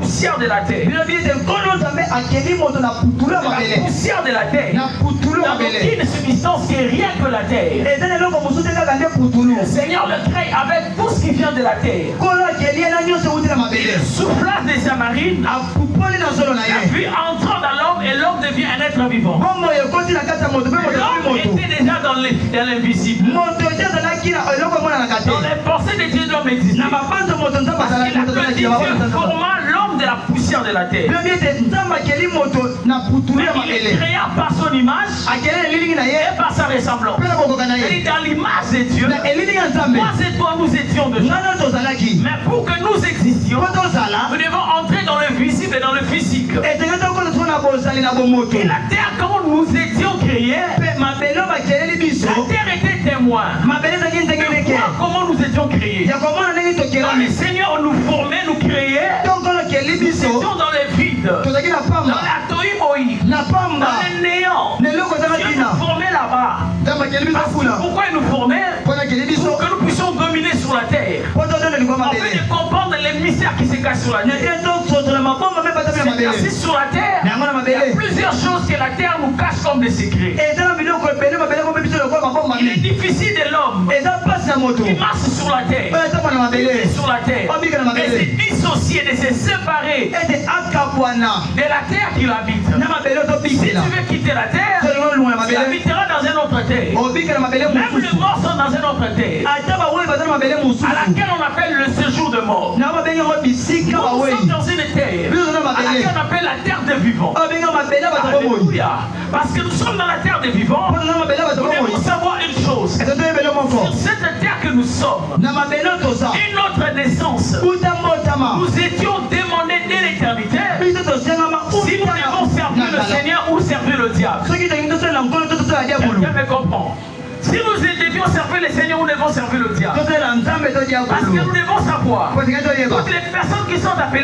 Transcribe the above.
poussière de la terre. La poussière de la terre. N'a aucune substance qui est rien que la terre. Le Seigneur le crée avec tout ce qui vient de la terre. Il souffla des Samarines. La vie entrant dans l'homme et l'homme devient un être vivant. L'homme était déjà dans l'invisible. Dans les pensées de Dieu, l'homme existait. Parce qu'il a que Dieu forma l'homme de la poussière de la terre. Mais il est créé par son image et par sa ressemblance. Il est dans l'image de Dieu. Moi et toi, nous étions déjà. Mais pour que nous existions, nous devons entrer dans le visible et dans le physique. Et la terre, quand nous étions créés, la terre était témoin. Comment nous étions créés. Quand le Seigneur nous formait, nous créait, nous étions dans le vide, dans la toïmoï, dans le néant. Dieu nous formait là-bas. Pourquoi il nous formait? Pour que nous puissions dominer sur la terre. Afin de comprendre les mystères qui se cachent sur la terre. C'est assis sur la terre. Il y a plusieurs choses que la terre nous cache comme des secrets. Il est difficile de l'homme qui marche sur la terre. Il est sur la terre. Et se dissocier, de se séparer de la terre qu'il habite. Si tu veux quitter la terre, tu habiteras dans une autre terre. Même les morts sont dans une autre terre, à laquelle on appelle le séjour de mort. Nous sommes dans une terre à laquelle on appelle la terre des vivants. Alléluia. Parce que nous sommes dans la terre des vivants. Nous devons savoir une chose. Sur cette terre que nous sommes, une autre naissance. Nous étions demandés dès l'éternité si nous devons servir le Seigneur ou servir le diable. Quelqu'un me comprend. Si nous devions servir le Seigneur, nous devons servir le diable. Parce que nous devons savoir, toutes les personnes qui sont appelées